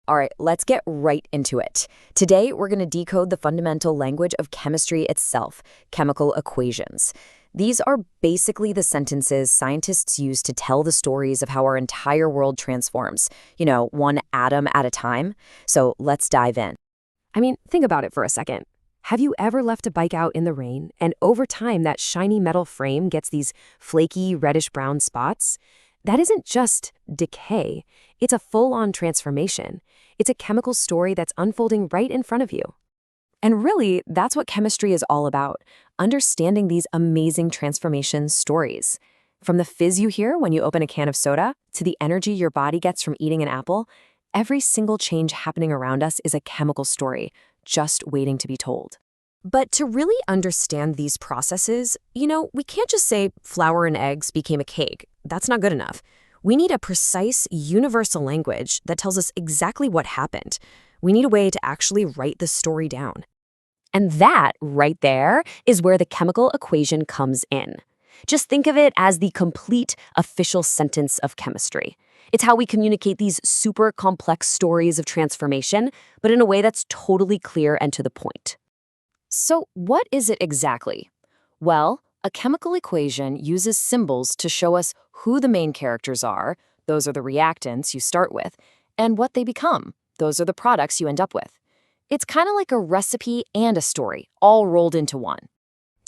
All right, let's get right into it. Today, we're going to decode the fundamental language of chemistry itself, chemical equations. These are basically the sentences scientists use to tell the stories of how our entire world transforms, one atom at a time. So let's dive in. I mean, think about it for a second. Have you ever left a bike out in the rain, and over time that shiny metal frame gets these flaky reddish-brown spots? That isn't just decay. It's a full-on transformation. It's a chemical story that's unfolding right in front of you. And really, that's what chemistry is all about, understanding these amazing transformation stories. From the fizz you hear when you open a can of soda to the energy your body gets from eating an apple, every single change happening around us is a chemical story, just waiting to be told. But to really understand these processes, we can't just say flour and eggs became a cake. That's not good enough. We need a precise, universal language that tells us exactly what happened. We need a way to actually write the story down. And that, right there, is where the chemical equation comes in. Just think of it as the complete, official sentence of chemistry. It's how we communicate these super complex stories of transformation, but in a way that's totally clear and to the point. So what is it exactly? Well, a chemical equation uses symbols to show us who the main characters are, those are the reactants you start with, and what they become, those are the products you end up with. It's kind of like a recipe and a story, all rolled into one.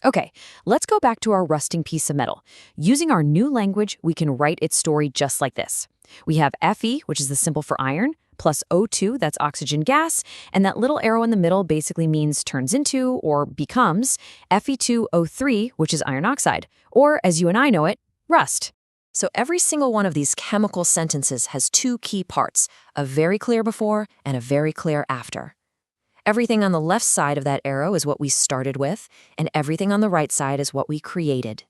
Okay, let's go back to our rusting piece of metal. Using our new language, we can write its story just like this. We have Fe, which is the symbol for iron, plus O2, that's oxygen gas, and that little arrow in the middle basically means turns into or becomes Fe2O3, which is iron oxide, or as you and I know it, rust. So every single one of these chemical sentences has two key parts, a very clear before and a very clear after. Everything on the left side of that arrow is what we started with, and everything on the right side is what we created.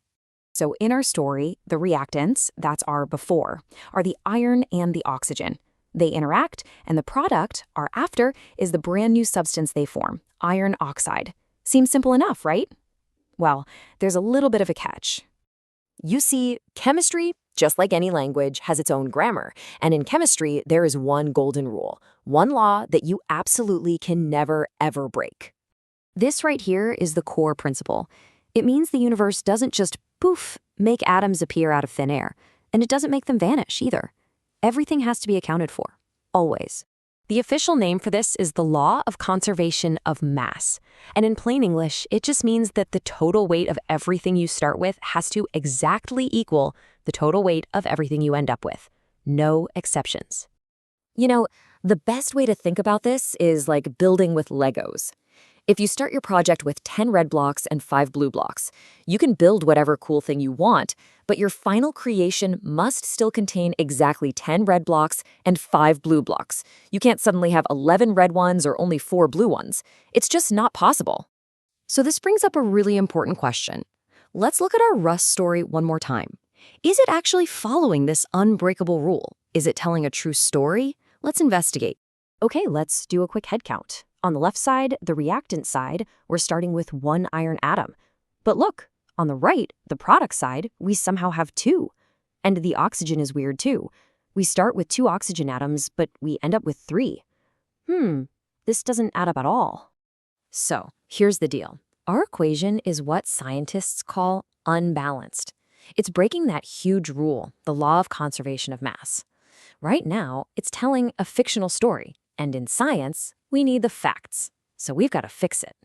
So in our story, the reactants, that's our before, are the iron and the oxygen. They interact, and the product, our after, is the brand new substance they form, iron oxide. Seems simple enough, right? Well, there's a little bit of a catch. You see, chemistry, just like any language, has its own grammar. And in chemistry, there is one golden rule, one law that you absolutely can never, ever break. This right here is the core principle. It means the universe doesn't just, poof, make atoms appear out of thin air. And it doesn't make them vanish, either. Everything has to be accounted for, always. The official name for this is the law of conservation of mass. And in plain English, it just means that the total weight of everything you start with has to exactly equal the total weight of everything you end up with. No exceptions. The best way to think about this is like building with Legos. If you start your project with 10 red blocks and 5 blue blocks, you can build whatever cool thing you want, but your final creation must still contain exactly 10 red blocks and 5 blue blocks. You can't suddenly have 11 red ones or only 4 blue ones. It's just not possible. So this brings up a really important question. Let's look at our rust story one more time. Is it actually following this unbreakable rule? Is it telling a true story? Let's investigate. Okay, let's do a quick head count. On the left side, the reactant side, we're starting with 1 iron atom. But look, on the right, the product side, we somehow have 2. And the oxygen is weird too. We start with 2 oxygen atoms, but we end up with 3. This doesn't add up at all. So, here's the deal. Our equation is what scientists call unbalanced. It's breaking that huge rule, the law of conservation of mass. Right now, it's telling a fictional story. And in science, we need the facts, so we've got to fix it.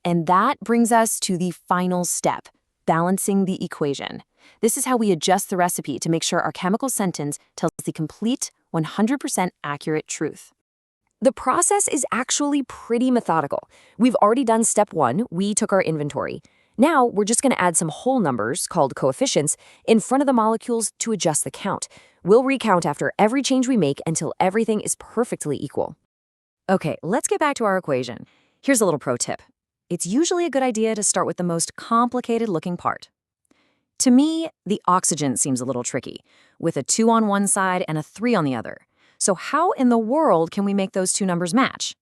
And that brings us to the final step, balancing the equation. This is how we adjust the recipe to make sure our chemical sentence tells the complete, 100% accurate truth. The process is actually pretty methodical. We've already done step 1, we took our inventory. Now, we're just going to add some whole numbers, called coefficients, in front of the molecules to adjust the count. We'll recount after every change we make until everything is perfectly equal. Okay, let's get back to our equation. Here's a little pro tip. It's usually a good idea to start with the most complicated-looking part. To me, the oxygen seems a little tricky, with a 2 on one side and a 3 on the other. So how in the world can we make those two numbers match?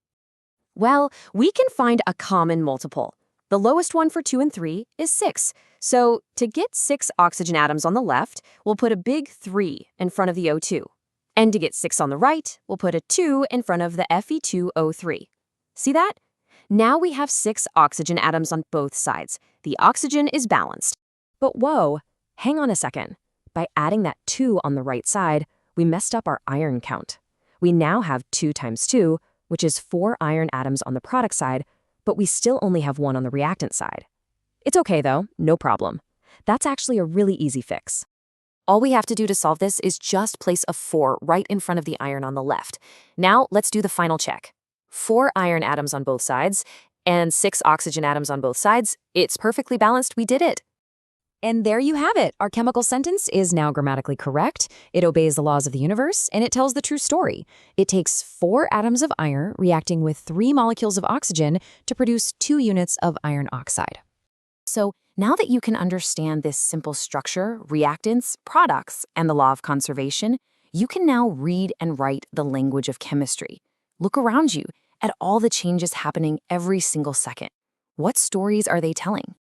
Well, we can find a common multiple. The lowest one for 2 and 3 is 6. So to get 6 oxygen atoms on the left, we'll put a big 3 in front of the O2. And to get 6 on the right, we'll put a 2 in front of the Fe2O3. See that? Now we have 6 oxygen atoms on both sides. The oxygen is balanced. But whoa, hang on a second. By adding that 2 on the right side, we messed up our iron count. We now have 2 times 2, which is 4 iron atoms on the product side, but we still only have 1 on the reactant side. It's okay though, no problem. That's actually a really easy fix. All we have to do to solve this is just place a 4 right in front of the iron on the left. Now let's do the final check. 4 iron atoms on both sides and 6 oxygen atoms on both sides. It's perfectly balanced. We did it. And there you have it. Our chemical sentence is now grammatically correct. It obeys the laws of the universe, and it tells the true story. It takes 4 atoms of iron reacting with 3 molecules of oxygen to produce 2 units of iron oxide. So now that you can understand this simple structure, reactants, products, and the law of conservation, you can now read and write the language of chemistry. Look around you at all the changes happening every single second. What stories are they telling?